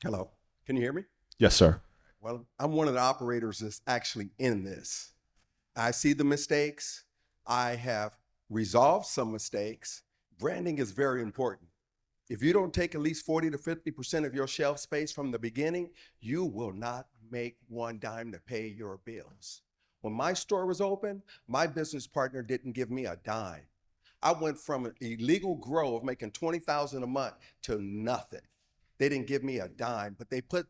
Hello. Can you hear me? Yes, sir. Well, I'm one of the operators that's actually in this. I see the mistakes. I have resolved some mistakes. Branding is very important. If you don't take at least 40 to 50% of your shelf space from the beginning, you will not make one dime to pay your bills. When my store was open, my business partner didn't give me a dime. I went from an illegal grow of making 20,000 a month to nothing. They didn't give me a dime, but they put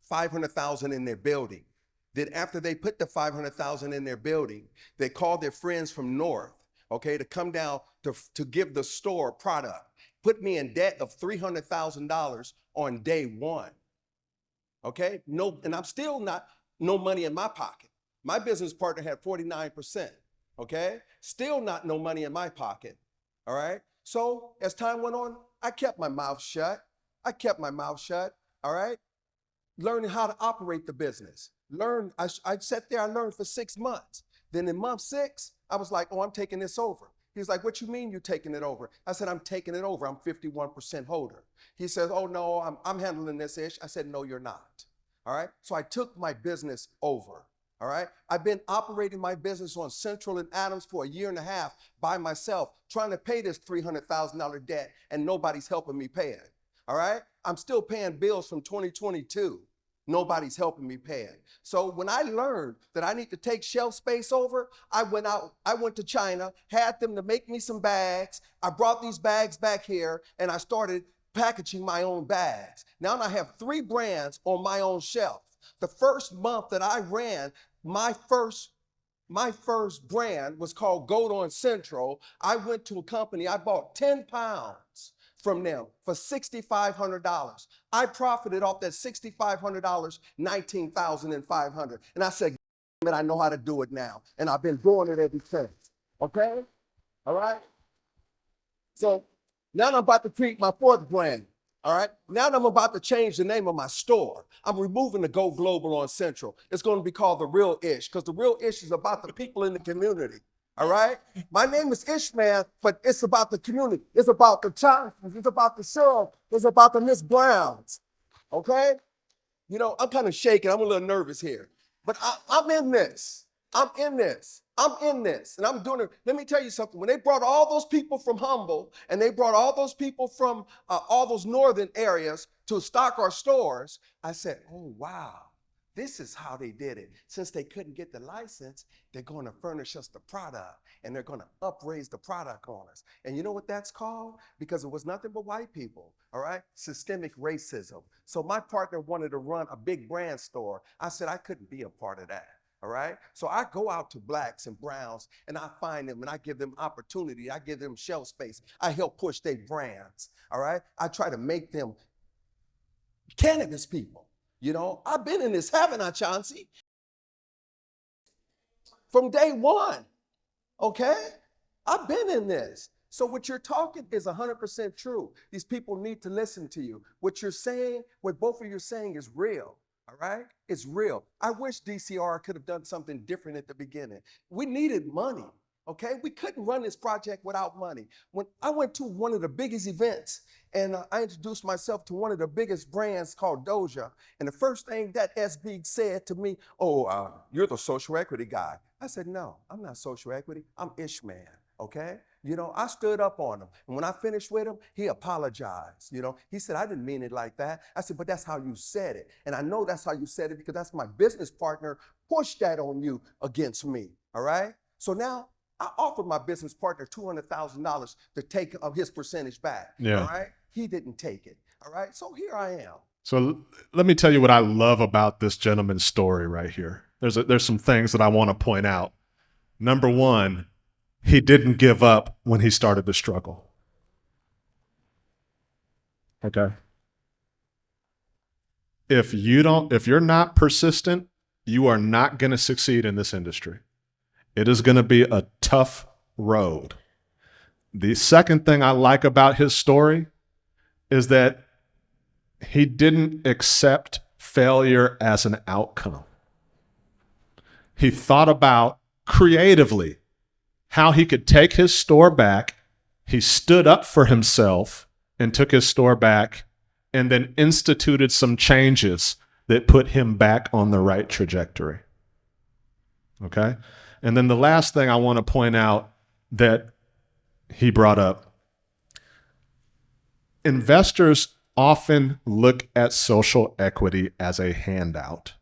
500,000 in their building. Then after they put the 500,000 in their building, they called their friends from North, okay, to come down to give the store product. Put me in debt of $300,000 on day one. Okay, no, and I'm still not no money in my pocket. My business partner had 49%. Okay, still not no money in my pocket. All right. So as time went on, I kept my mouth shut. I kept my mouth shut. All right. Learning how to operate the business. I sat there, I learned for 6 months. Then in month 6, I was like, oh, I'm taking this over. He's like, what you mean you're taking it over? I said, I'm taking it over. I'm 51% holder. He says, oh no, I'm handling this ish. I said, no, you're not. All right. So I took my business over. All right. I've been operating my business on Central and Adams for a year and a half by myself, trying to pay this $300,000 debt, and nobody's helping me pay it. All right. I'm still paying bills from 2022. Nobody's helping me pay it. So when I learned that I need to take shelf space over, I went to China, had them to make me some bags. I brought these bags back here and I started packaging my own bags. Now I have 3 brands on my own shelf. The first month that I ran, my first brand was called Goat on Central. I went to a company, I bought 10 pounds from them for $6,500. I profited off that $6,500, $19,500. And I said, man, I know how to do it now. And I've been doing it ever since. Okay? All right? So now I'm about to create my 4th brand. All right. Now I'm about to change the name of my store. I'm removing the Go Global on Central. It's going to be called The Real Ish, because the real ish is about the people in the community. All right. My name is Ishman, but it's about the community. It's about the Johnsons. It's about the Cheryl. It's about the Miss Browns. Okay. You know, I'm kind of shaking. I'm a little nervous here, but I'm in this. I'm in this. I'm in this, and I'm doing it. Let me tell you something. When they brought all those people from Humble, and they brought all those people from all those northern areas to stock our stores, I said, oh, wow, this is how they did it. Since they couldn't get the license, they're going to furnish us the product, and they're going to upraise the product on us. And you know what that's called? Because it was nothing but white people, all right? Systemic racism. So my partner wanted to run a big brand store. I said I couldn't be a part of that. All right. So I go out to blacks and browns and I find them and I give them opportunity. I give them shelf space. I help push their brands. All right. I try to make them cannabis people. You know, I've been in this, haven't I, Chauncey? From day one. Okay. I've been in this. So what you're talking is 100% true. These people need to listen to you. What you're saying, what both of you are saying is real. All right? It's real. I wish DCR could have done something different at the beginning. We needed money, okay? We couldn't run this project without money. When I went to one of the biggest events and I introduced myself to one of the biggest brands called Doja, and the first thing that SB said to me, oh, you're the social equity guy. I said, no, I'm not social equity. I'm Ishman, okay? You know, I stood up on him. And when I finished with him, he apologized. You know, he said, I didn't mean it like that. I said, but that's how you said it. And I know that's how you said it because that's my business partner pushed that on you against me. All right. So now I offered my business partner $200,000 to take his percentage back. Yeah. All right. He didn't take it. All right. So here I am. So let me tell you what I love about this gentleman's story right here. There's some things that I want to point out. Number one, he didn't give up when he started to struggle. Okay. If you're not persistent, you are not going to succeed in this industry. It is going to be a tough road. The second thing I like about his story is that he didn't accept failure as an outcome. He thought about creatively how he could take his store back. He stood up for himself and took his store back and then instituted some changes that put him back on the right trajectory. Okay? And then the last thing I want to point out that he brought up, investors often look at social equity as a handout.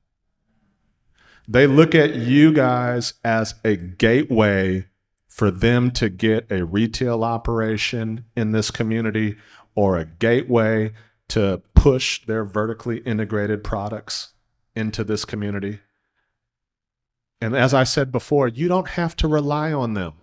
They look at you guys as a gateway for them to get a retail operation in this community, or a gateway to push their vertically integrated products into this community. And as I said before, you don't have to rely on them.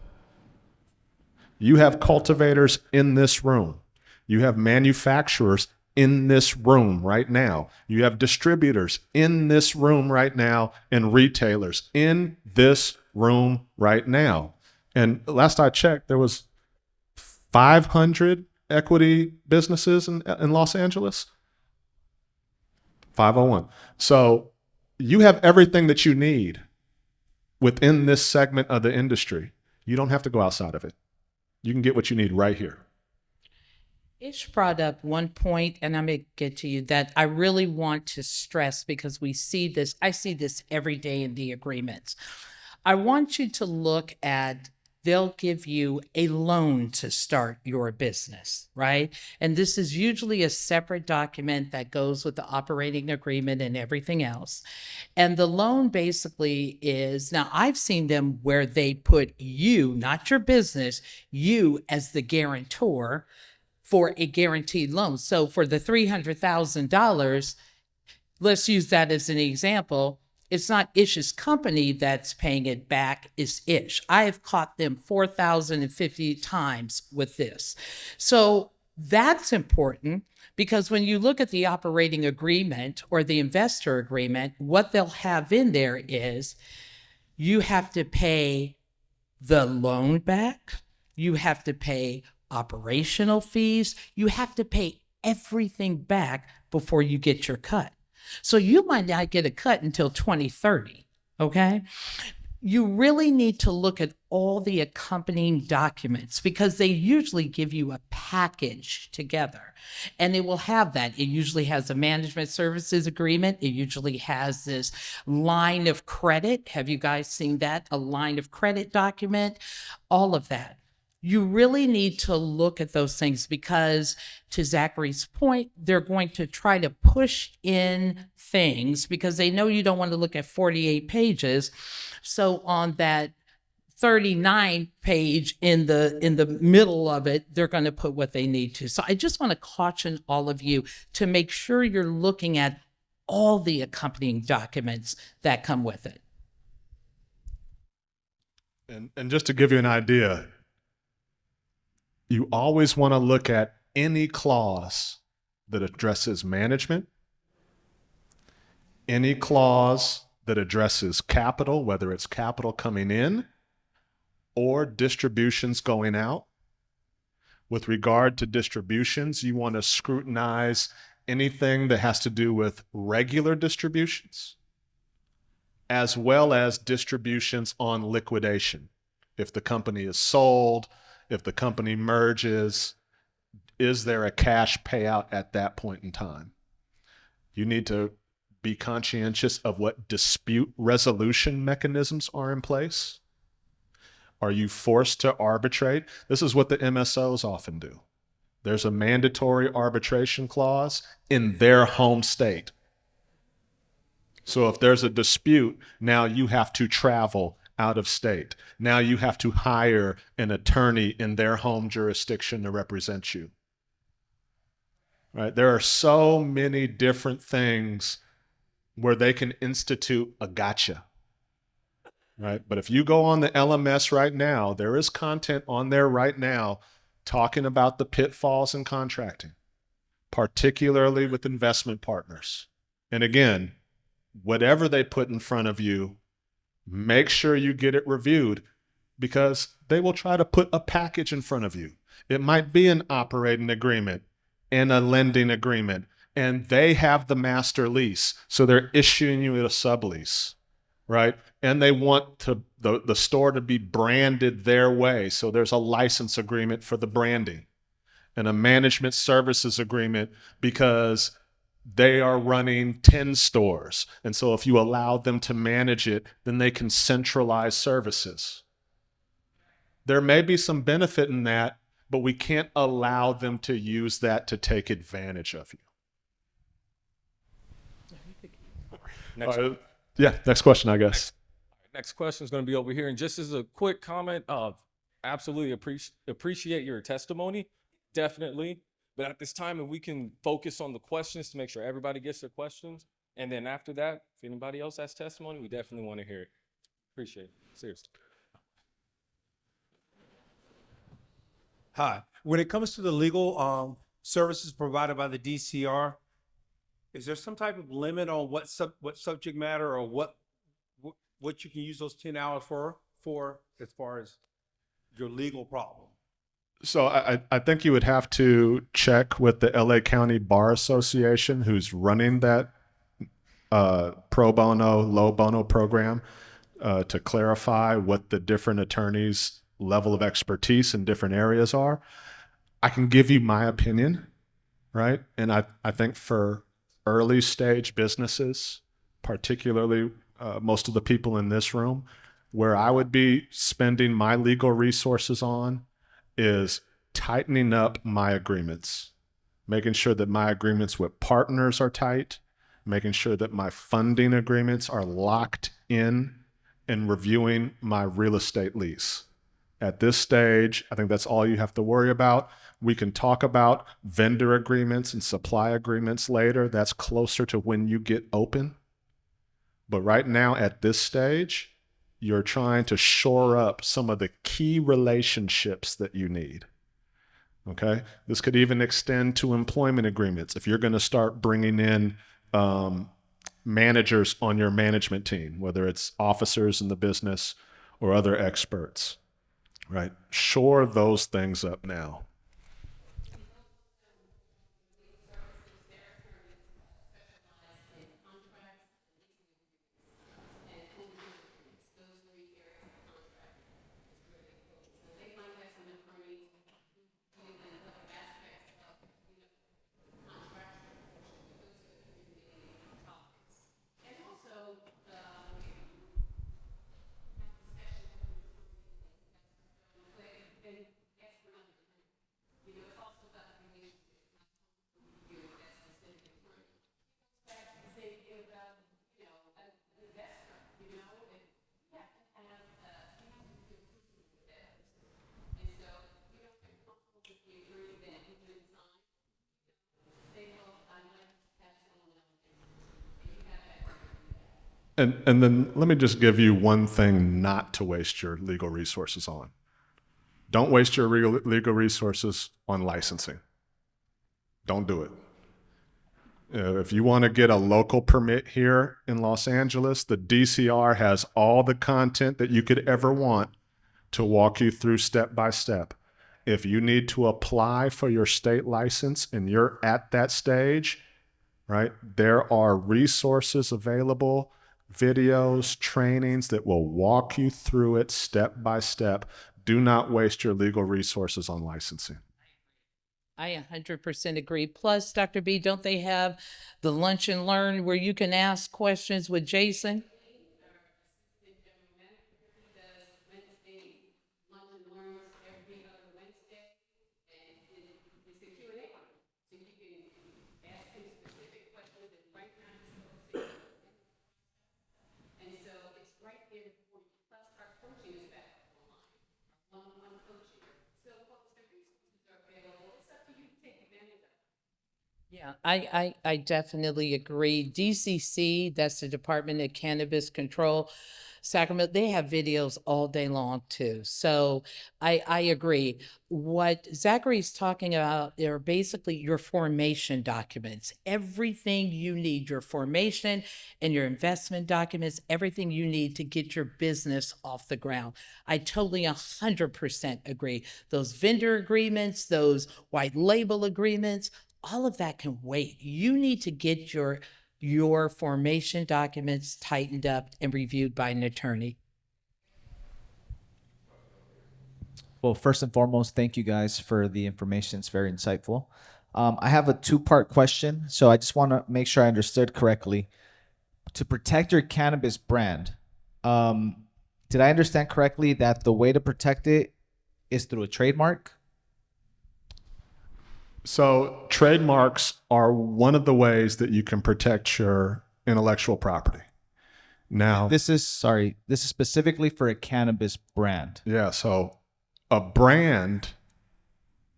You have cultivators in this room. You have manufacturers in this room right now. You have distributors in this room right now, and retailers in this room right now. And last I checked, there was 500 equity businesses in Los Angeles. 501. So you have everything that you need within this segment of the industry. You don't have to go outside of it. You can get what you need right here. Ish brought up one point, and I'm going to get to you, that I really want to stress, because we see this, I see this every day in the agreements. I want you to look at, they'll give you a loan to start your business, right? And this is usually a separate document that goes with the operating agreement and everything else. And the loan basically is, now I've seen them where they put you, not your business, you as the guarantor for a guaranteed loan. So for the $300,000, let's use that as an example. It's not Ish's company that's paying it back, it's Ish. I have caught them 4,050 times with this. So that's important, because when you look at the operating agreement or the investor agreement, what they'll have in there is you have to pay the loan back, you have to pay operational fees, you have to pay everything back before you get your cut. So you might not get a cut until 2030, okay? You really need to look at all the accompanying documents, because they usually give you a package together, and it will have that. It usually has a management services agreement. It usually has this line of credit. Have you guys seen that? A line of credit document, all of that. You really need to look at those things, because to Zachary's point, they're going to try to push in things because they know you don't want to look at 48 pages. So on that 39 page in the middle of it, they're going to put what they need to. So I just want to caution all of you to make sure you're looking at all the accompanying documents that come with it. And just to give you an idea, you always want to look at any clause that addresses management, any clause that addresses capital, whether it's capital coming in or distributions going out. With regard to distributions, you want to scrutinize anything that has to do with regular distributions, as well as distributions on liquidation. If the company is sold, if the company merges, is there a cash payout at that point in time? You need to be conscientious of what dispute resolution mechanisms are in place. Are you forced to arbitrate? This is what the MSOs often do. There's a mandatory arbitration clause in their home state. So if there's a dispute, now you have to travel out of state. Now you have to hire an attorney in their home jurisdiction to represent you. Right? There are so many different things where they can institute a gotcha. Right? But if you go on the LMS right now, there is content on there right now talking about the pitfalls in contracting, particularly with investment partners. And again, whatever they put in front of you, make sure you get it reviewed, because they will try to put a package in front of you. It might be an operating agreement and a lending agreement, and they have the master lease, so they're issuing you a sublease, right? And they want the store to be branded their way, so there's a license agreement for the branding. and a management services agreement because they are running 10 stores. And so if you allow them to manage it, then they can centralize services. There may be some benefit in that, but we can't allow them to use that to take advantage of you. Next, Yeah, next question, I guess. next question is going to be over here. And just as a quick comment, absolutely appreciate your testimony, definitely. But at this time, if we can focus on the questions to make sure everybody gets their questions. And then after that, if anybody else has testimony, we definitely want to hear it. Appreciate it. Seriously. Hi. When it comes to the legal services provided by the DCR, is there some type of limit on what subject matter or what you can use those 10 hours for as far as your legal problem? So I think you would have to check with the LA County Bar Association, who's running that pro bono, low bono program, to clarify what the different attorneys' level of expertise in different areas are. I can give you my opinion, right? And I think for early stage businesses, particularly most of the people in this room, where I would be spending my legal resources on is tightening up my agreements, making sure that my agreements with partners are tight, making sure that my funding agreements are locked in, and reviewing my real estate lease. At this stage, I think that's all you have to worry about. We can talk about vendor agreements and supply agreements later. That's closer to when you get open. But right now, at this stage, you're trying to shore up some of the key relationships that you need. Okay? This could even extend to employment agreements. If you're going to start bringing in managers on your management team, whether it's officers in the business or other experts, right? Shore those things up now. And then let me just give you one thing not to waste your legal resources on. Don't waste your legal resources on licensing. Don't do it. If you want to get a local permit here in Los Angeles, the DCR has all the content that you could ever want to walk you through step by step. If you need to apply for your state license and you're at that stage, right, there are resources available, videos, trainings that will walk you through it step by step. Do not waste your legal resources on licensing. I 100% agree. Plus, Dr. B, don't they have the lunch and learn where you can ask questions with Jason? Yeah, I definitely agree. DCC, that's the Department of Cannabis Control, Sacramento, they have videos all day long too. So I agree. What Zachary's talking about are basically your formation documents. Everything you need, your formation and your investment documents, everything you need to get your business off the ground. I totally 100% agree. Those vendor agreements, those white label agreements, all of that can wait. You need to get your formation documents tightened up and reviewed by an attorney. Well, first and foremost, thank you guys for the information. It's very insightful. I have a two-part question, so I just want to make sure I understood correctly. To protect your cannabis brand, did I understand correctly that the way to protect it is through a trademark? So trademarks are one of the ways that you can protect your intellectual property. Now, This is specifically for a cannabis brand. yeah, so a brand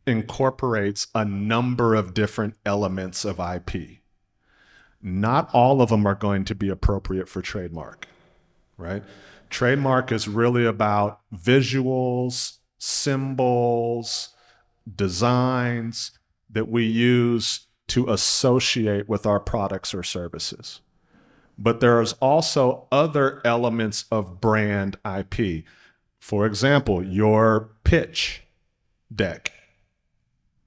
incorporates a number of different elements of IP. Not all of them are going to be appropriate for trademark, right? Trademark is really about visuals, symbols, designs that we use to associate with our products or services. But there's also other elements of brand IP. For example, your pitch deck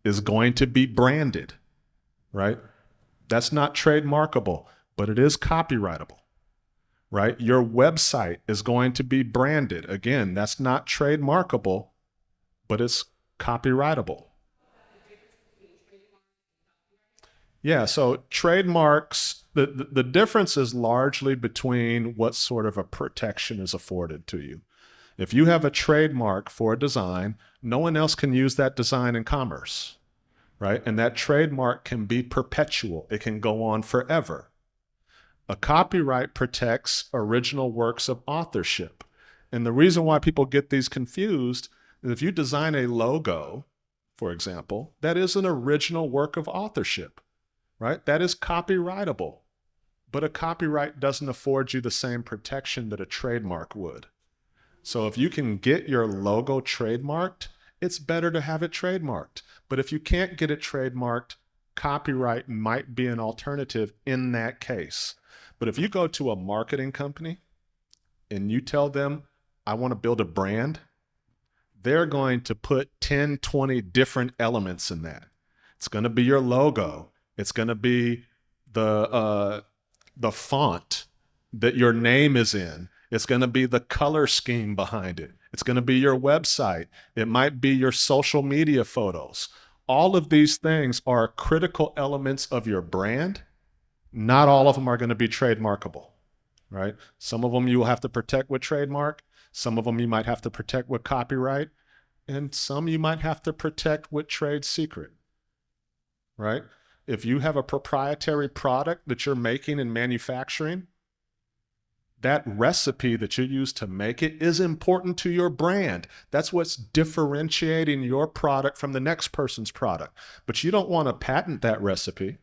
is going to be branded, right? That's not trademarkable, but it is copyrightable, right? Your website is going to be branded. Again, that's not trademarkable, but it's copyrightable. Yeah, so trademarks, the difference is largely between what sort of a protection is afforded to you. If you have a trademark for a design, no one else can use that design in commerce, right? And that trademark can be perpetual. It can go on forever. A copyright protects original works of authorship. And the reason why people get these confused is if you design a logo, for example, that is an original work of authorship, right? That is copyrightable. But a copyright doesn't afford you the same protection that a trademark would. So if you can get your logo trademarked, it's better to have it trademarked. But if you can't get it trademarked, copyright might be an alternative in that case. But if you go to a marketing company and you tell them, I want to build a brand, they're going to put 10, 20 different elements in that. It's going to be your logo. It's going to be the font that your name is in. It's going to be the color scheme behind it. It's going to be your website. It might be your social media photos. All of these things are critical elements of your brand. Not all of them are going to be trademarkable, right? Some of them you will have to protect with trademark. Some of them you might have to protect with copyright. And some you might have to protect with trade secret, right? If you have a proprietary product that you're making and manufacturing, that recipe that you use to make it is important to your brand. That's what's differentiating your product from the next person's product. But you don't want to patent that recipe.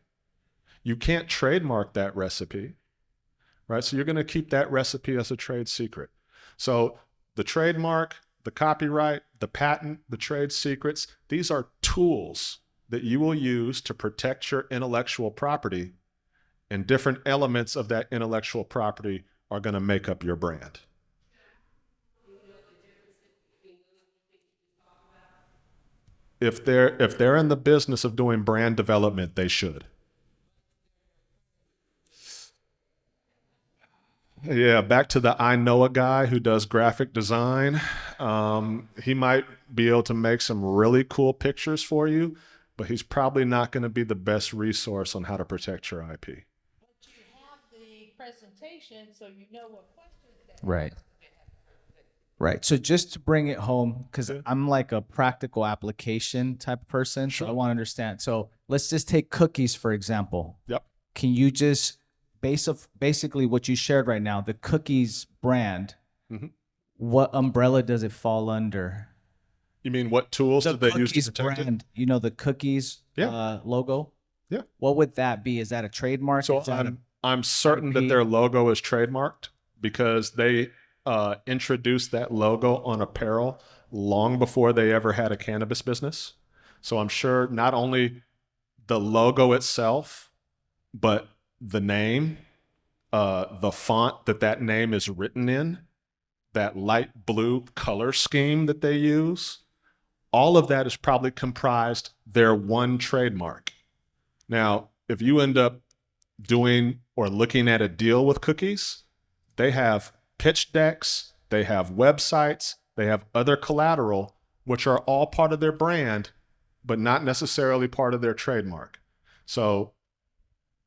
You can't trademark that recipe, right? So you're going to keep that recipe as a trade secret. So the trademark, the copyright, the patent, the trade secrets, these are tools that you will use to protect your intellectual property, and different elements of that intellectual property are going to make up your brand. If they're in the business of doing brand development, they should. Yeah, back to the I know a guy who does graphic design. He might be able to make some really cool pictures for you, but he's probably not going to be the best resource on how to protect your IP. But you have the presentation, so you know what questions that. Right. Right. So just to bring it home, because I'm like a practical application type of person, so I want to understand. So let's just take cookies, for example. Yep. Can you just basically what you shared right now, the cookies brand, what umbrella does it fall under? You mean what tools The did they use to cookies protect it? brand, you know, the cookies logo? Yeah. What would that be? Is that a trademark? So Is that I'm certain that IP? their logo is trademarked because they introduced that logo on apparel long before they ever had a cannabis business. So I'm sure not only the logo itself, but the name, the font that name is written in, that light blue color scheme that they use, all of that is probably comprised their one trademark. Now, if you end up doing or looking at a deal with cookies, they have pitch decks, they have websites, they have other collateral which are all part of their brand, but not necessarily part of their trademark. So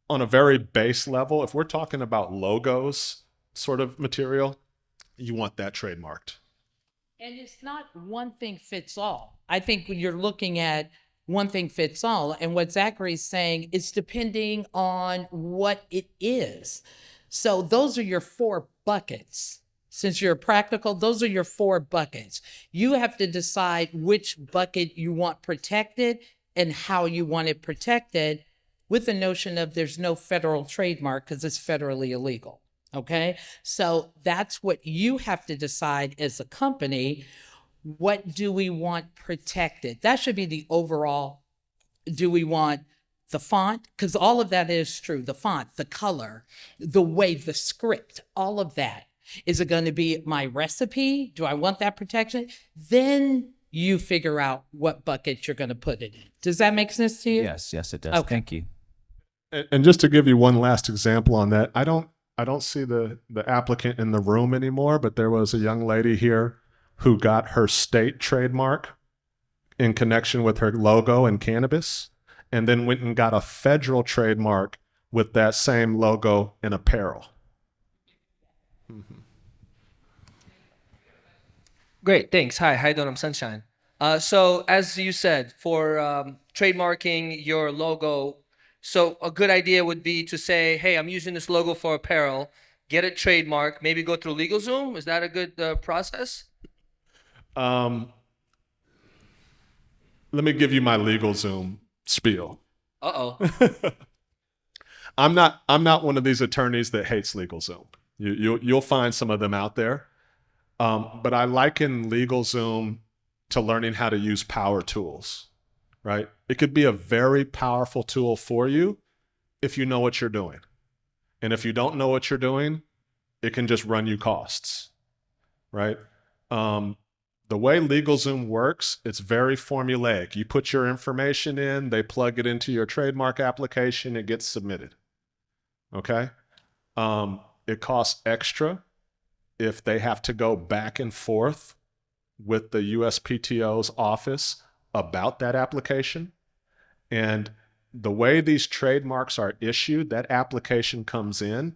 on a very base level, if we're talking about logos sort of material, you want that trademarked. And it's not one thing fits all. I think when you're looking at one thing fits all, and what Zachary's saying is depending on what it is. So those are your 4 buckets. Since you're practical, those are your 4 buckets. You have to decide which bucket you want protected and how you want it protected, with the notion of there's no federal trademark because it's federally illegal. Okay, so that's what you have to decide as a company. What do we want protected? That should be the overall. Do we want the font? Because all of that is true. The font, the color, the way, the script, all of that. Is it going to be my recipe? Do I want that protection? Then you figure out what bucket you're going to put it in. Does that make sense to you? Yes, it does. Okay. Thank you. And just to give you one last example on that, I don't see the applicant in the room anymore, but there was a young lady here who got her state trademark in connection with her logo and cannabis, and then went and got a federal trademark with that same logo in apparel. Great, thanks. Hi, how you doing? I'm Sunshine. So as you said, for trademarking your logo, so a good idea would be to say, hey, I'm using this logo for apparel, get it trademark, maybe go through LegalZoom. Is that a good process? Let me give you my LegalZoom spiel. Uh-oh. I'm not one of these attorneys that hates LegalZoom. You'll find some of them out there. But I liken LegalZoom to learning how to use power tools, right? It could be a very powerful tool for you if you know what you're doing. And if you don't know what you're doing, it can just run you costs, right? The way LegalZoom works, it's very formulaic. You put your information in, they plug it into your trademark application, it gets submitted, okay? It costs extra if they have to go back and forth with the USPTO's office about that application. And the way these trademarks are issued, that application comes in,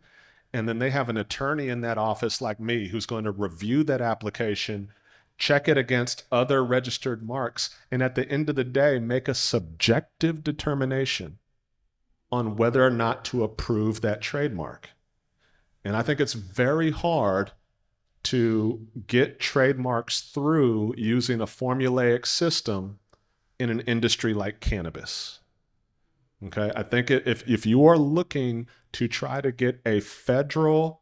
and then they have an attorney in that office like me who's going to review that application, check it against other registered marks, and at the end of the day, make a subjective determination on whether or not to approve that trademark. And I think it's very hard to get trademarks through using a formulaic system in an industry like cannabis. Okay, I think if you are looking to try to get a federal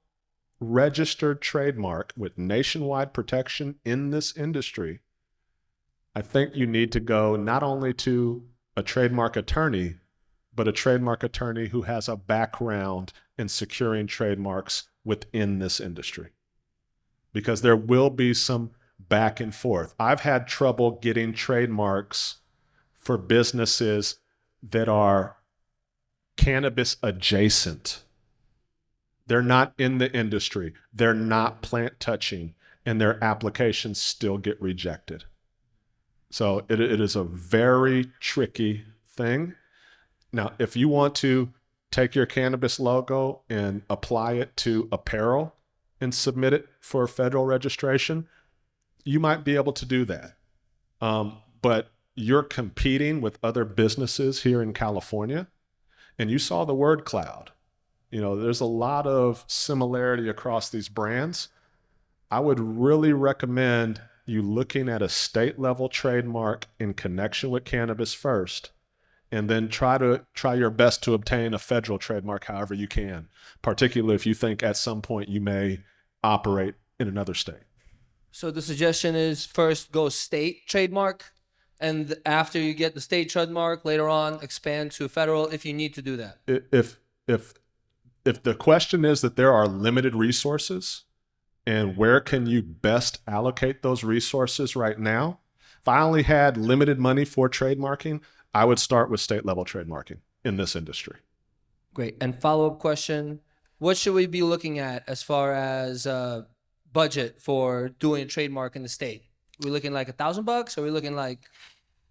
registered trademark with nationwide protection in this industry, I think you need to go not only to a trademark attorney, but a trademark attorney who has a background in securing trademarks within this industry. Because there will be some back and forth. I've had trouble getting trademarks for businesses that are cannabis adjacent. They're not in the industry. They're not plant touching, and their applications still get rejected. So it is a very tricky thing. Now, if you want to take your cannabis logo and apply it to apparel and submit it for federal registration, you might be able to do that. But you're competing with other businesses here in California, and you saw the word cloud. You know, there's a lot of similarity across these brands. I would really recommend you looking at a state level trademark in connection with cannabis first, and then try your best to obtain a federal trademark however you can, particularly if you think at some point you may operate in another state. So the suggestion is first go state trademark, and after you get the state trademark, later on expand to federal if you need to do that. If the question is that there are limited resources and where can you best allocate those resources right now, if I only had limited money for trademarking, I would start with state level trademarking in this industry. Great. And follow-up question, what should we be looking at as far as budget for doing a trademark in the state? we looking like $1,000? Are we looking like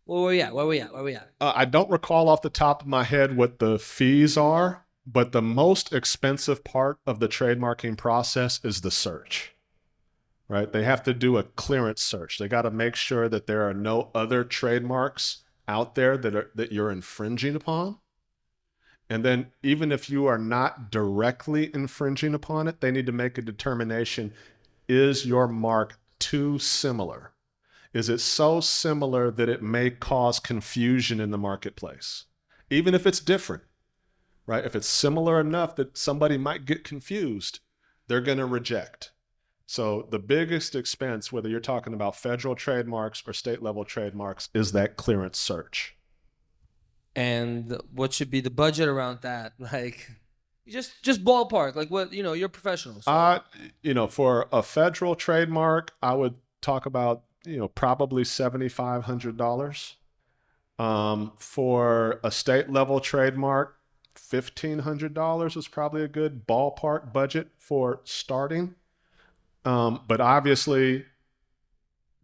where we at? Where we at? Where we at? I don't recall off the top of my head what the fees are, but the most expensive part of the trademarking process is the search, right? They have to do a clearance search. They got to make sure that there are no other trademarks out there that you're infringing upon. And then even if you are not directly infringing upon it, they need to make a determination, is your mark too similar? Is it so similar that it may cause confusion in the marketplace? Even if it's different, right? If it's similar enough that somebody might get confused, they're going to reject. So the biggest expense, whether you're talking about federal trademarks or state level trademarks, is that clearance search. And what should be the budget around that? Like, just ballpark. Like what, you're professionals. For a federal trademark, I would talk about, probably $7,500. For a state level trademark, $1,500 is probably a good ballpark budget for starting. But obviously,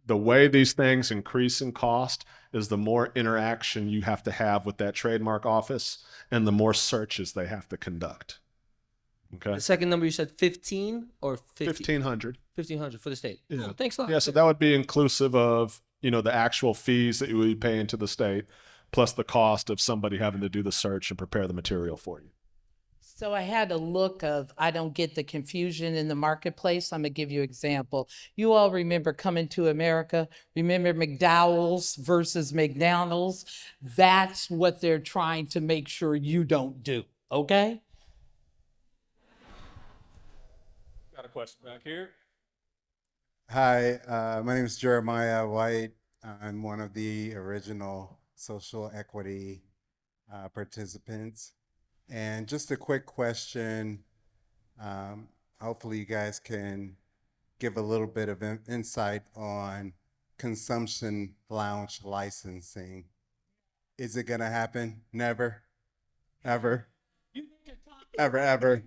the way these things increase in cost is the more interaction you have to have with that trademark office and the more searches they have to conduct. Okay. The second number you said 15 or 50? 1,500. 1,500 for the state. Yeah. Oh, thanks a lot. Yeah, so that would be inclusive of, the actual fees that you would be paying to the state, plus the cost of somebody having to do the search and prepare the material for you. So I had a look of, I don't get the confusion in the marketplace. I'm gonna give you an example. You all remember Coming to America? Remember McDowell's versus McDonald's? That's what they're trying to make sure you don't do, okay? Got a question back here. Hi, my name is Jeremiah White. I'm one of the original social equity participants. And just a quick question. Hopefully you guys can give a little bit of insight on consumption lounge licensing. Is it gonna happen? Never? Ever? Ever?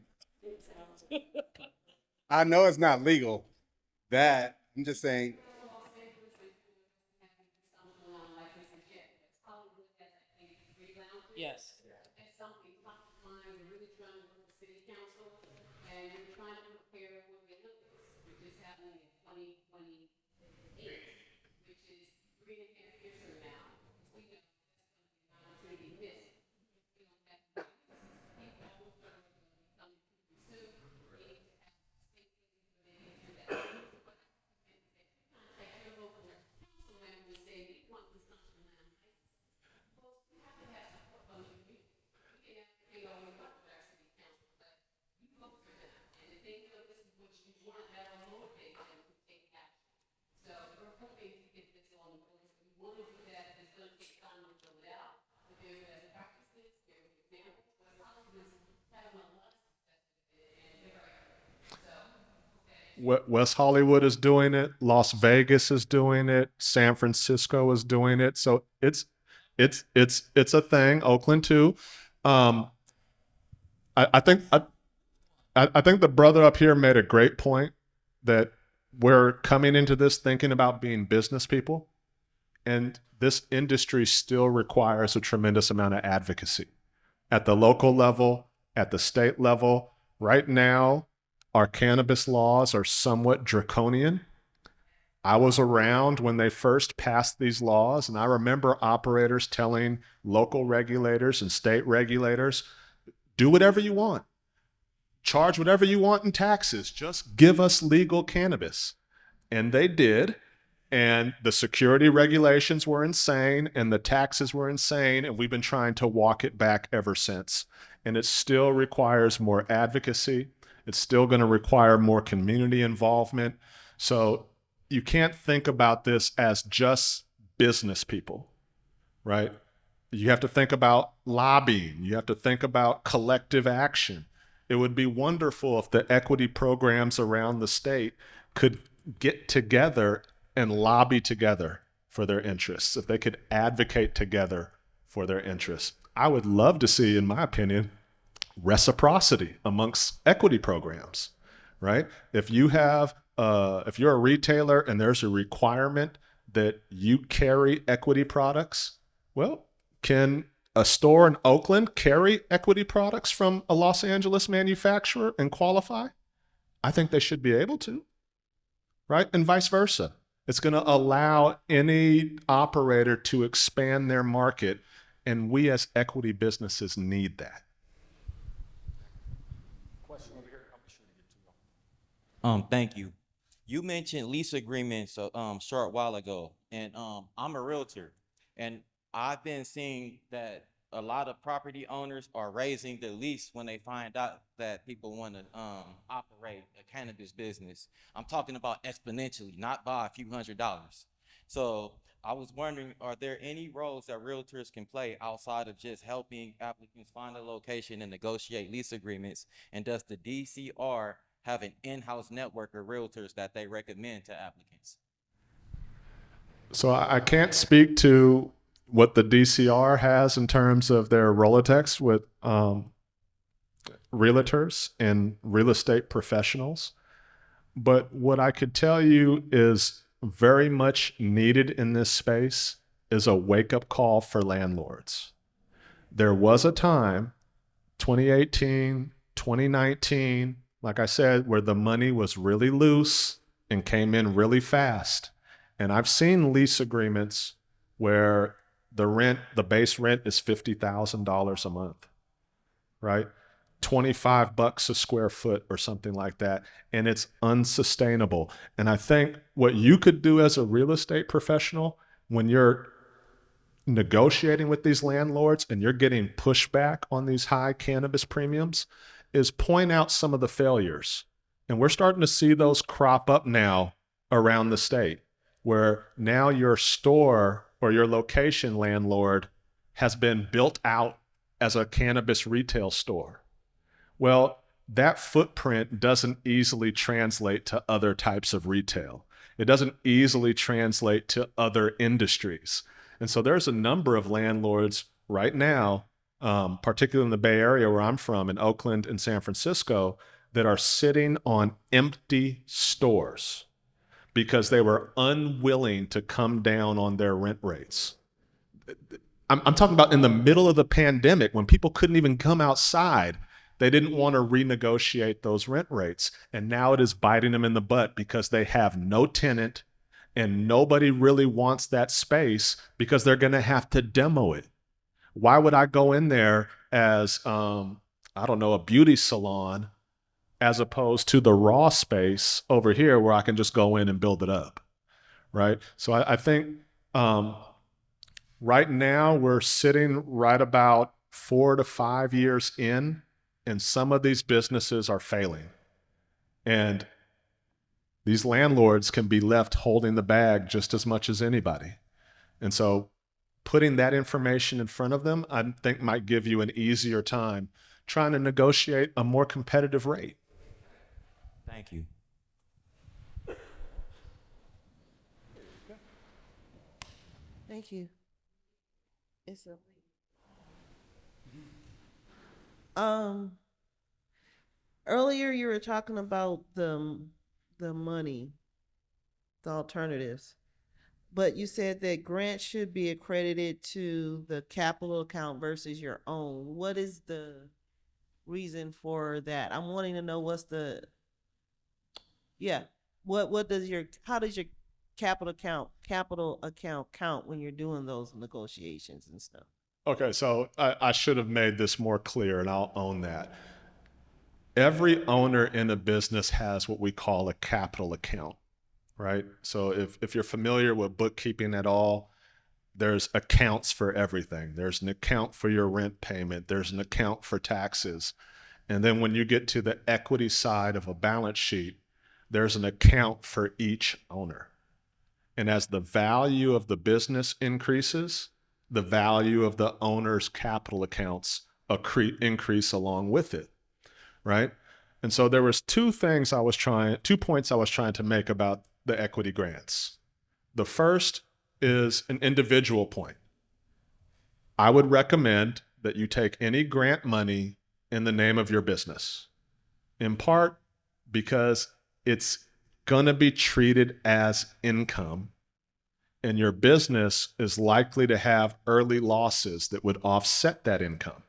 I know it's not legal. I'm just saying. Yes. West Hollywood is doing it. Las Vegas is doing it. San Francisco is doing it. So it's a thing. Oakland too. I think the brother up here made a great point that we're coming into this thinking about being business people, and this industry still requires a tremendous amount of advocacy at the local level, at the state level. Right now, our cannabis laws are somewhat draconian. I was around when they first passed these laws, and I remember operators telling local regulators and state regulators, do whatever you want. Charge whatever you want in taxes. Just give us legal cannabis. And they did. And the security regulations were insane, and the taxes were insane, and we've been trying to walk it back ever since. And it still requires more advocacy. It's still going to require more community involvement. So you can't think about this as just business people, right? You have to think about lobbying. You have to think about collective action. It would be wonderful if the equity programs around the state could get together and lobby together for their interests, if they could advocate together for their interests. I would love to see, in my opinion, reciprocity amongst equity programs, right? If you have if you're a retailer and there's a requirement that you carry equity products, well, can a store in Oakland carry equity products from a Los Angeles manufacturer and qualify? I think they should be able to, right? And vice versa. It's going to allow any operator to expand their market, and we as equity businesses need that. Thank you. You mentioned lease agreements short while ago, and I'm a realtor, and I've been seeing that a lot of property owners are raising the lease when they find out that people want to operate a cannabis business. I'm talking about exponentially, not by a few $100s. So I was wondering, are there any roles that realtors can play outside of just helping applicants find a location and negotiate lease agreements? And does the DCR have an in-house network of realtors that they recommend to applicants? So I can't speak to what the DCR has in terms of their Rolodex with realtors and real estate professionals. But what I could tell you is very much needed in this space is a wake-up call for landlords. There was a time, 2018, 2019, like I said, where the money was really loose and came in really fast. And I've seen lease agreements where the base rent is $50,000 a month, right? $25 a square foot or something like that. And it's unsustainable. And I think what you could do as a real estate professional when you're negotiating with these landlords and you're getting pushback on these high cannabis premiums is point out some of the failures. And we're starting to see those crop up now around the state, where now your store or your location landlord has been built out as a cannabis retail store. Well, that footprint doesn't easily translate to other types of retail. It doesn't easily translate to other industries. And so there's a number of landlords right now, particularly in the Bay Area where I'm from, in Oakland and San Francisco, that are sitting on empty stores because they were unwilling to come down on their rent rates. I'm talking about in the middle of the pandemic when people couldn't even come outside. They didn't want to renegotiate those rent rates. And now it is biting them in the butt because they have no tenant and nobody really wants that space because they're going to have to demo it. Why would I go in there as, a beauty salon as opposed to the raw space over here where I can just go in and build it up, right? So I think right now we're sitting right about 4 to 5 years in, and some of these businesses are failing. And these landlords can be left holding the bag just as much as anybody. And so putting that information in front of them, I think might give you an easier time trying to negotiate a more competitive rate. Thank you. Thank you. It's a earlier you were talking about the money, the alternatives, but you said that grants should be accredited to the capital account versus your own. What is the reason for that? I'm wanting to know what does your capital account count when you're doing those negotiations and stuff? Okay, so I should have made this more clear, and I'll own that. Every owner in a business has what we call a capital account, right? So if you're familiar with bookkeeping at all, there's accounts for everything. There's an account for your rent payment. There's an account for taxes. And then when you get to the equity side of a balance sheet, there's an account for each owner. And as the value of the business increases, the value of the owner's capital accounts increase along with it, right? And so there was two points I was trying to make about the equity grants. The first is an individual point. I would recommend that you take any grant money in the name of your business, in part because it's going to be treated as income, and your business is likely to have early losses that would offset that income.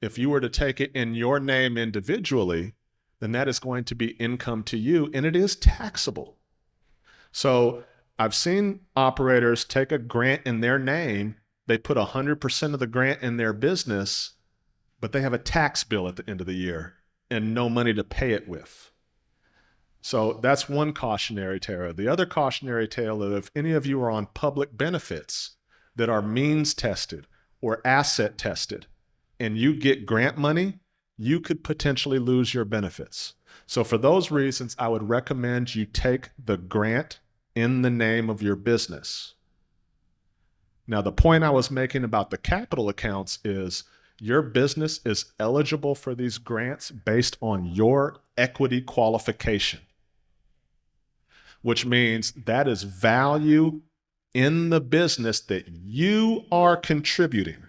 If you were to take it in your name individually, then that is going to be income to you, and it is taxable. So I've seen operators take a grant in their name, they put 100% of the grant in their business, but they have a tax bill at the end of the year and no money to pay it with. So that's one cautionary tale. The other cautionary tale is if any of you are on public benefits that are means tested or asset tested and you get grant money, you could potentially lose your benefits. So for those reasons, I would recommend you take the grant in the name of your business. Now, the point I was making about the capital accounts is your business is eligible for these grants based on your equity qualification, which means that is value in the business that you are contributing.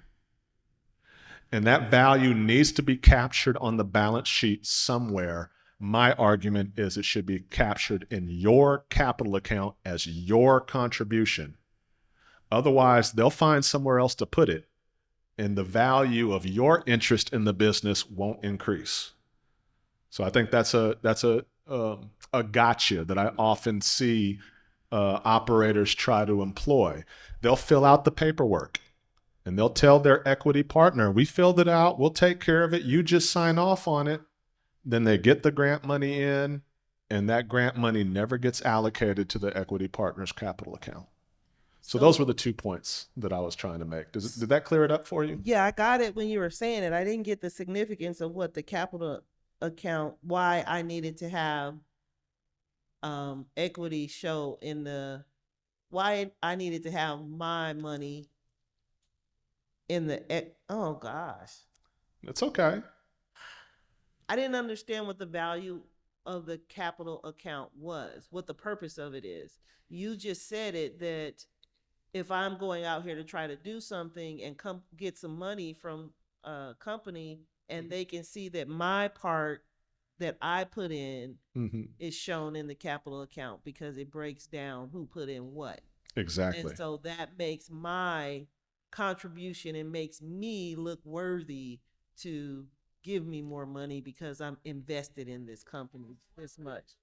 And that value needs to be captured on the balance sheet somewhere. My argument is it should be captured in your capital account as your contribution. Otherwise, they'll find somewhere else to put it, and the value of your interest in the business won't increase. So I think that's a gotcha that I often see operators try to employ. They'll fill out the paperwork and they'll tell their equity partner, we filled it out, we'll take care of it, you just sign off on it. Then they get the grant money in, and that grant money never gets allocated to the equity partner's capital account. So those were the 2 points that I was trying to make. Did that clear it up for you? Yeah, I got it when you were saying it. I didn't get the significance of what the capital account, why I needed to have equity show in the, why I needed to have my money in the, oh gosh. It's okay. I didn't understand what the value of the capital account was, what the purpose of it is. You just said it, that if I'm going out here to try to do something and come get some money from a company and they can see that my part that I put in is shown in the capital account because it breaks down who put in what. Exactly. And so that makes my contribution and makes me look worthy to give me more money because I'm invested in this company this much.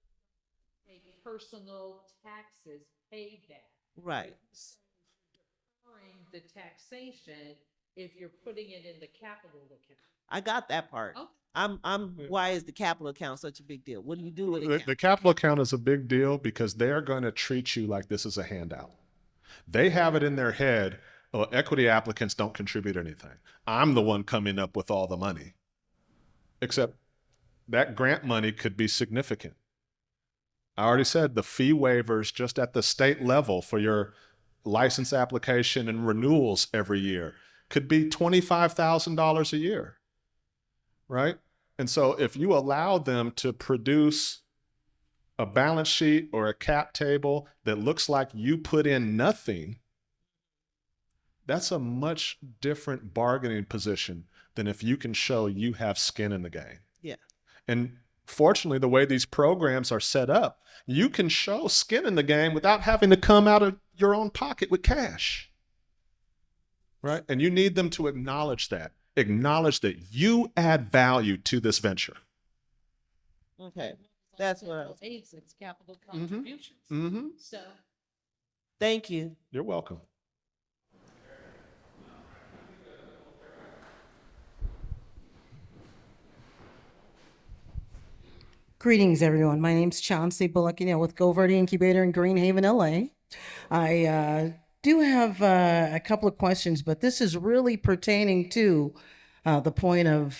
Personal taxes paid that. Right. Deferring the taxation if you're putting it in the capital account. I got that part. Okay. Why is the capital account such a big deal? What do you do with it? The capital account is a big deal because they're going to treat you like this is a handout. They have it in their head, oh, equity applicants don't contribute anything. I'm the one coming up with all the money. Except that grant money could be significant. I already said the fee waivers just at the state level for your license application and renewals every year could be $25,000 a year, right? And so if you allow them to produce a balance sheet or a cap table that looks like you put in nothing, that's a much different bargaining position than if you can show you have skin in the game. Yeah. And fortunately, the way these programs are set up, you can show skin in the game without having to come out of your own pocket with cash, right? And you need them to acknowledge that you add value to this venture. Okay. That's what I was. It's capital contributions. So Thank you. You're welcome. Greetings, everyone. My name's Chauncey Bullock with Go Verde Incubator in Greenhaven, LA. I do have a couple of questions, but this is really pertaining to the point of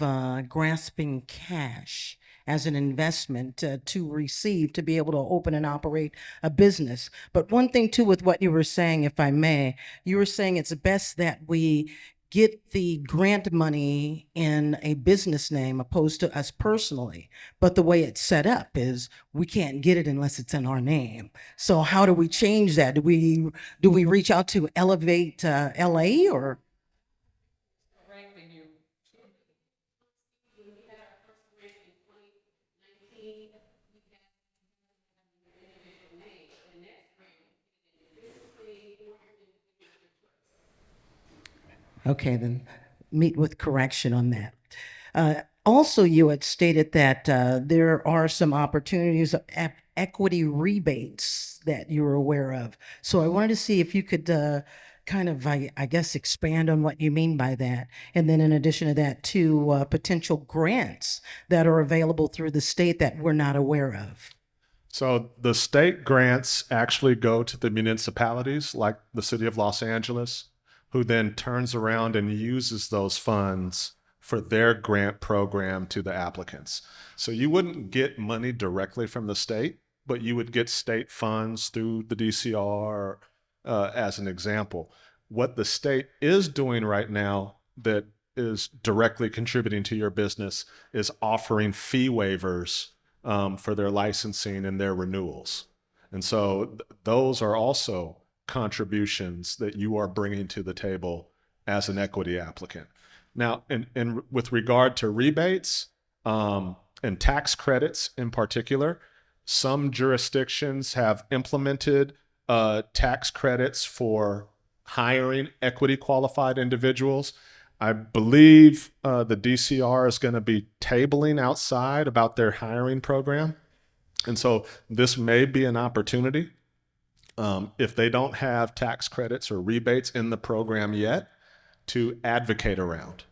grasping cash as an investment to receive, to be able to open and operate a business. But one thing too with what you were saying, if I may, you were saying it's best that we get the grant money in a business name opposed to us personally. But the way it's set up is we can't get it unless it's in our name. So how do we change that? Do we reach out to Elevate LA or? Okay, then meet with correction on that. Also, you had stated that there are some opportunities of equity rebates that you were aware of. So I wanted to see if you could kind of, I guess, expand on what you mean by that. And then in addition to that, too, potential grants that are available through the state that we're not aware of. So the state grants actually go to the municipalities like the city of Los Angeles, who then turns around and uses those funds for their grant program to the applicants. So you wouldn't get money directly from the state, but you would get state funds through the DCR as an example. What the state is doing right now that is directly contributing to your business is offering fee waivers for their licensing and their renewals. And so those are also contributions that you are bringing to the table as an equity applicant. Now, in with regard to rebates and tax credits in particular, some jurisdictions have implemented tax credits for hiring equity qualified individuals. I believe the DCR is going to be tabling outside about their hiring program. And so this may be an opportunity if they don't have tax credits or rebates in the program yet to advocate around,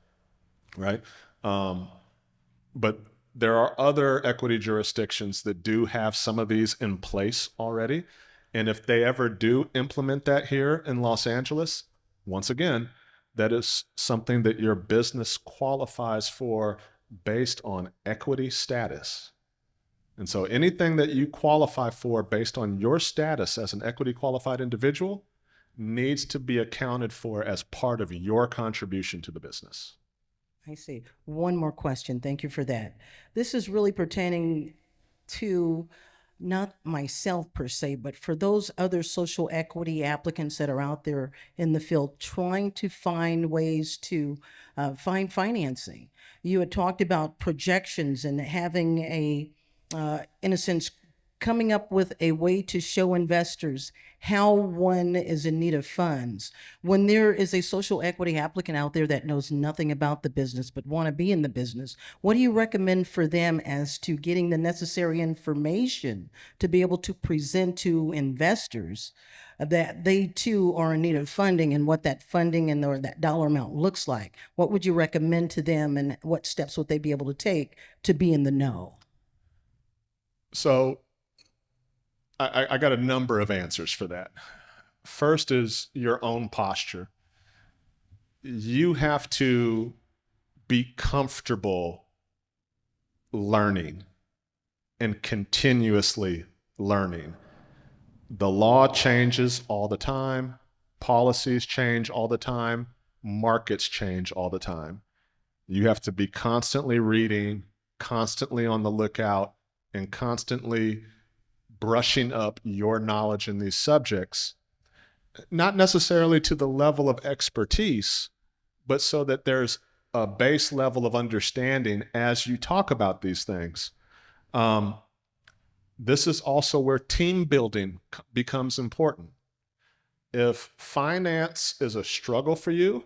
right? But there are other equity jurisdictions that do have some of these in place already. And if they ever do implement that here in Los Angeles, once again, that is something that your business qualifies for based on equity status. And so anything that you qualify for based on your status as an equity qualified individual needs to be accounted for as part of your contribution to the business. I see. One more question. Thank you for that. This is really pertaining to not myself per se, but for those other social equity applicants that are out there in the field trying to find ways to find financing. You had talked about projections and having in a sense, coming up with a way to show investors how one is in need of funds. When there is a social equity applicant out there that knows nothing about the business but want to be in the business, what do you recommend for them as to getting the necessary information to be able to present to investors that they too are in need of funding and what that funding and or that dollar amount looks like? What would you recommend to them and what steps would they be able to take to be in the know? So I got a number of answers for that. First is your own posture. You have to be comfortable learning and continuously learning. The law changes all the time. Policies change all the time. Markets change all the time. You have to be constantly reading, constantly on the lookout, and constantly brushing up your knowledge in these subjects, not necessarily to the level of expertise, but so that there's a base level of understanding as you talk about these things. This is also where team building becomes important. If finance is a struggle for you,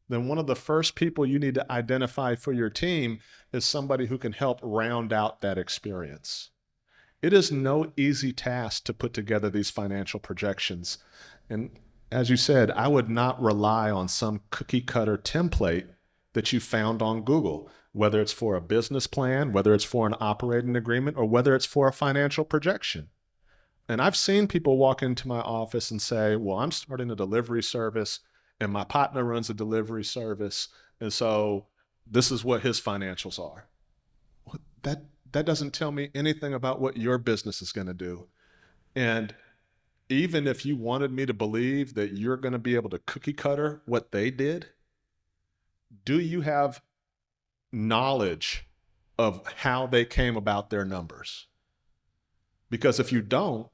then one of the first people you need to identify for your team is somebody who can help round out that experience. It is no easy task to put together these financial projections. And as you said, I would not rely on some cookie cutter template that you found on Google, whether it's for a business plan, whether it's for an operating agreement, or whether it's for a financial projection. And I've seen people walk into my office and say, well, I'm starting a delivery service and my partner runs a delivery service, and so this is what his financials are. That doesn't tell me anything about what your business is going to do. And even if you wanted me to believe that you're going to be able to cookie cutter what they did, do you have knowledge of how they came about their numbers? Because if you don't,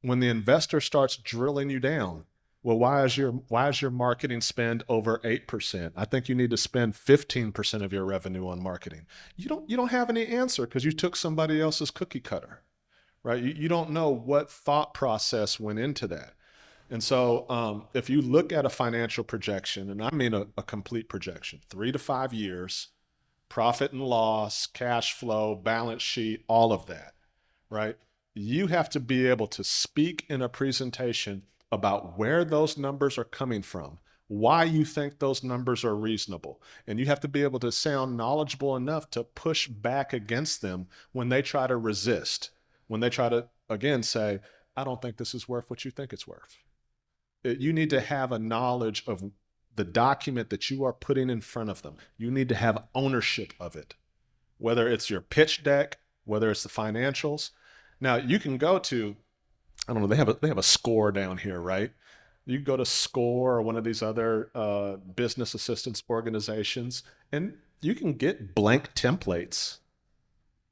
when the investor starts drilling you down, well, why is your marketing spend over 8%? I think you need to spend 15% of your revenue on marketing. You don't have any answer because you took somebody else's cookie cutter, right? You don't know what thought process went into that. And so if you look at a financial projection, and I mean a complete projection, 3 to 5 years, profit and loss, cash flow, balance sheet, all of that, right? You have to be able to speak in a presentation about where those numbers are coming from, why you think those numbers are reasonable. And you have to be able to sound knowledgeable enough to push back against them when they try to resist, when they try to, again, say, I don't think this is worth what you think it's worth. You need to have a knowledge of the document that you are putting in front of them. You need to have ownership of it, whether it's your pitch deck, whether it's the financials. Now you can go to, I don't know, they have a SCORE down here, right? You can go to SCORE or one of these other business assistance organizations, and you can get blank templates,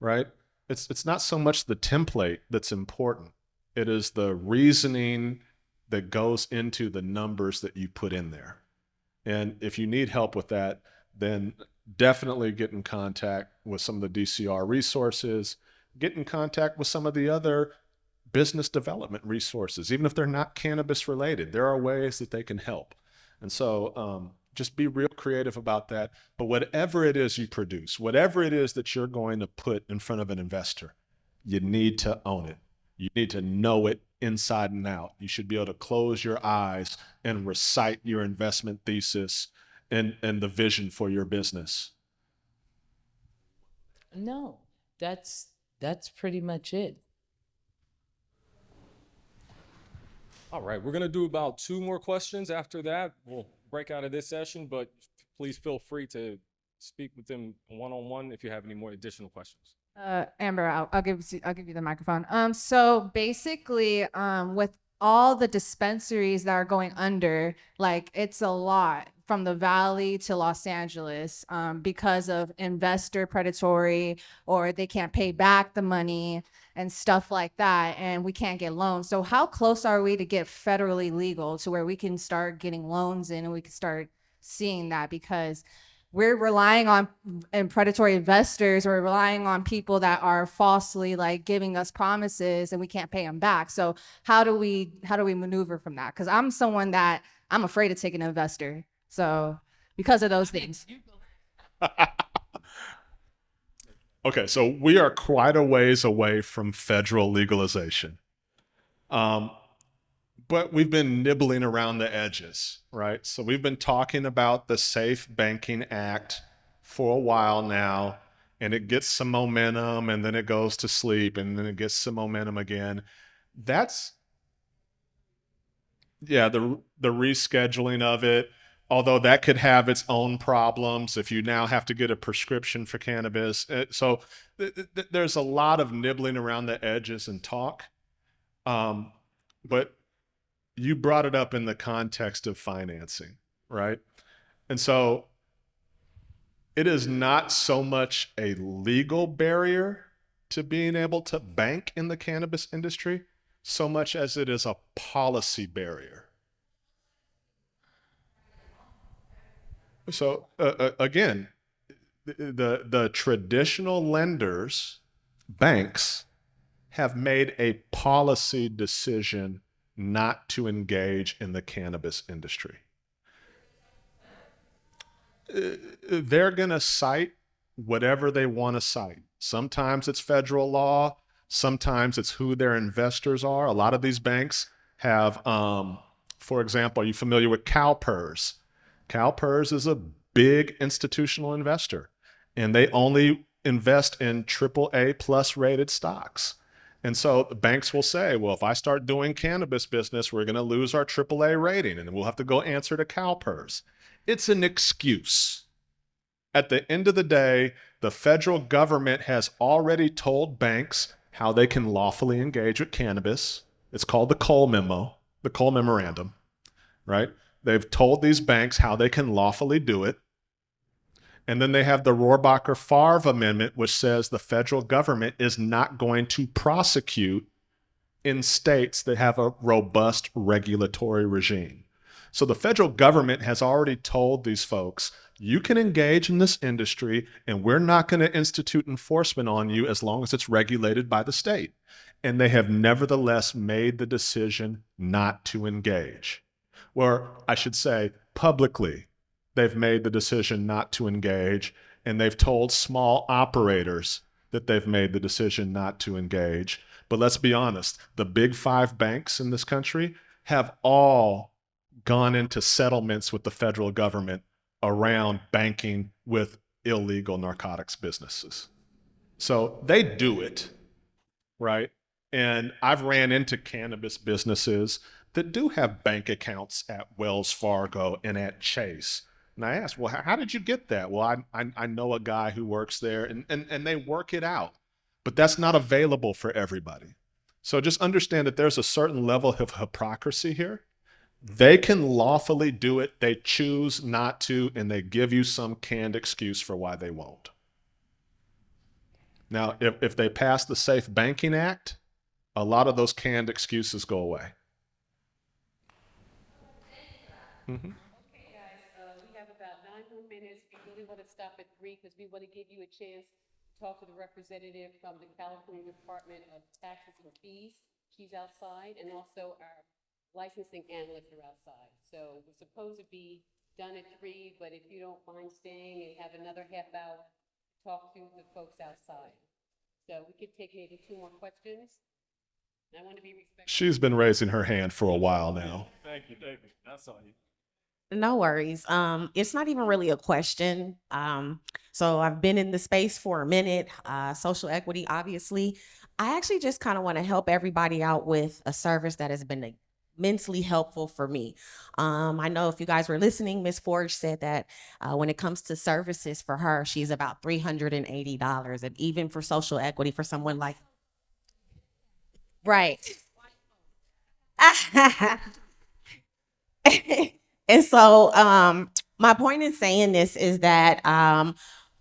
right? It's not so much the template that's important. It is the reasoning that goes into the numbers that you put in there. And if you need help with that, then definitely get in contact with some of the DCR resources, get in contact with some of the other business development resources. Even if they're not cannabis related, there are ways that they can help. And so just be real creative about that. But whatever it is you produce, whatever it is that you're going to put in front of an investor, you need to own it. You need to know it inside and out. You should be able to close your eyes and recite your investment thesis and the vision for your business. No, that's pretty much it. All right, we're gonna do about 2 more questions. After that, we'll break out of this session, but please feel free to speak with them one-on-one if you have any more additional questions. Amber, I'll give you the microphone. So basically, with all the dispensaries that are going under, like it's a lot from the Valley to Los Angeles, because of investor predatory, or they can't pay back the money and stuff like that, and we can't get loans. So how close are we to get federally legal to where we can start getting loans in and we can start seeing that? Because we're relying on predatory investors, or relying on people that are falsely like giving us promises and we can't pay them back. So how do we maneuver from that? Because I'm someone that I'm afraid to take an investor. So because of those things. Okay, so we are quite a ways away from federal legalization. But we've been nibbling around the edges, right? So we've been talking about the Safe Banking Act for a while now, and it gets some momentum, and then it goes to sleep, and then it gets some momentum again. That's, yeah, the rescheduling of it, although that could have its own problems if you now have to get a prescription for cannabis. So there's a lot of nibbling around the edges and talk. But you brought it up in the context of financing, right? And so it is not so much a legal barrier to being able to bank in the cannabis industry, so much as it is a policy barrier. So again, the traditional lenders, banks, have made a policy decision not to engage in the cannabis industry. They're going to cite whatever they want to cite. Sometimes it's federal law. Sometimes it's who their investors are. A lot of these banks have, for example, are you familiar with CalPERS? CalPERS is a big institutional investor, and they only invest in AAA plus rated stocks. And so the banks will say, well, if I start doing cannabis business, we're going to lose our AAA rating, and we'll have to go answer to CalPERS. It's an excuse. At the end of the day, the federal government has already told banks how they can lawfully engage with cannabis. It's called the Cole Memo, the Cole Memorandum, right? They've told these banks how they can lawfully do it. And then they have the Rohrabacher-Favre Amendment, which says the federal government is not going to prosecute in states that have a robust regulatory regime. So the federal government has already told these folks, You can engage in this industry, and we're not going to institute enforcement on you as long as it's regulated by the state. And they have nevertheless made the decision not to engage. Or I should say, publicly, they've made the decision not to engage, and they've told small operators that they've made the decision not to engage. But let's be honest, the big 5 banks in this country have all gone into settlements with the federal government around banking with illegal narcotics businesses. So they do it, right? And I've ran into cannabis businesses that do have bank accounts at Wells Fargo and at Chase. And I asked, well, how did you get that? Well, I know a guy who works there, and they work it out. But that's not available for everybody. So just understand that there's a certain level of hypocrisy here. They can lawfully do it. They choose not to, and they give you some canned excuse for why they won't. Now, if they pass the Safe Banking Act, a lot of those canned excuses go away. Mm-hmm. Okay, guys, we have about 9 more minutes. We really want to stop at 3 because we want to give you a chance to talk to the representative from the California Department of Taxes and Fees. She's outside, and also our licensing analysts are outside. So we're supposed to be done at 3, but if you don't mind staying and have another half hour to talk to the folks outside. So we could take maybe 2 more questions. I want to be respectful. She's been raising her hand for a while now. Thank you. That's all you. No worries. It's not even really a question. So I've been in the space for a minute, social equity, obviously. I actually just kind of want to help everybody out with a service that has been immensely helpful for me. I know if you guys were listening, Ms. Forge said that when it comes to services for her, she's about $380. And even for social equity for someone like, right. And so my point in saying this is that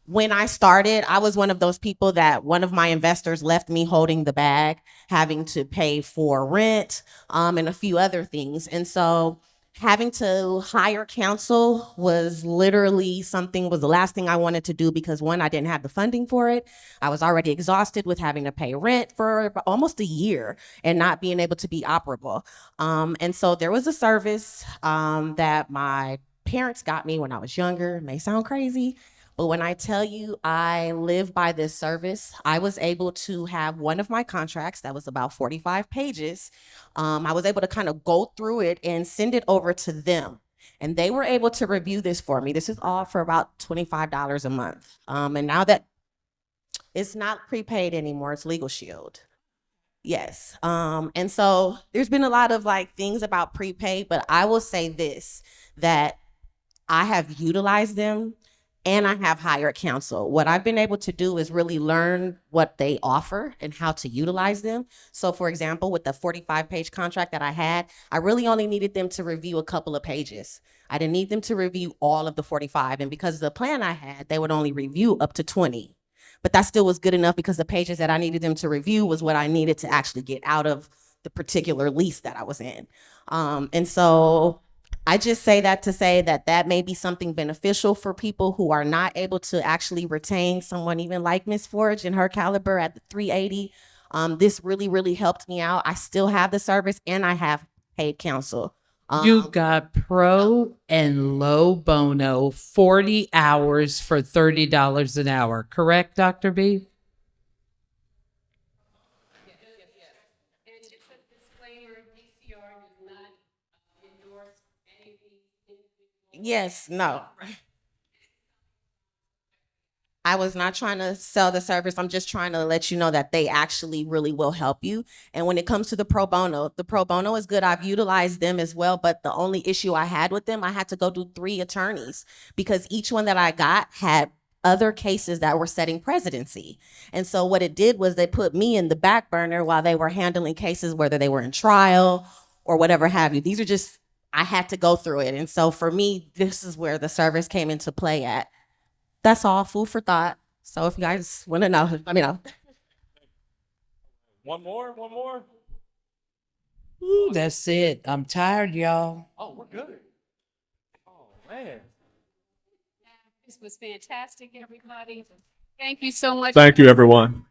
when I started, I was one of those people that one of my investors left me holding the bag, having to pay for rent and a few other things. And so having to hire counsel was literally was the last thing I wanted to do because one, I didn't have the funding for it. I was already exhausted with having to pay rent for almost a year and not being able to be operable. And so there was a service that my parents got me when I was younger. It may sound crazy, but when I tell you I live by this service, I was able to have one of my contracts that was about 45 pages. I was able to kind of go through it and send it over to them. And they were able to review this for me. This is all for about $25 a month. And now that it's not prepaid anymore, it's Legal Shield. Yes. And so there's been a lot of things about prepaid, but I will say this, that I have utilized them and I have hired counsel. What I've been able to do is really learn what they offer and how to utilize them. So for example, with the 45-page contract that I had, I really only needed them to review a couple of pages. I didn't need them to review all of the 45. And because of the plan I had, they would only review up to 20. But that still was good enough because the pages that I needed them to review was what I needed to actually get out of the particular lease that I was in. And so I just say that to say that that may be something beneficial for people who are not able to actually retain someone even like Ms. Forge and her caliber at the 380. This really, really helped me out. I still have the service and I have paid counsel. You got pro and low bono, 40 hours for $30 an hour. Correct, Dr. B? And just a disclaimer, DCR does not endorse any of these individual. Yes, no. I was not trying to sell the service. I'm just trying to let you know that they actually really will help you. And when it comes to the pro bono is good. I've utilized them as well. But the only issue I had with them, I had to go do 3 attorneys because each one that I got had other cases that were setting presidency. And so what it did was they put me in the back burner while they were handling cases, whether they were in trial or whatever have you. These are just, I had to go through it. And so for me, this is where the service came into play at. That's all, food for thought. So if you guys want to know, let me know. One more. Ooh, that's it. I'm tired, y'all. Oh, we're good. Oh man. This was fantastic, everybody. Thank you so much. Thank you, everyone.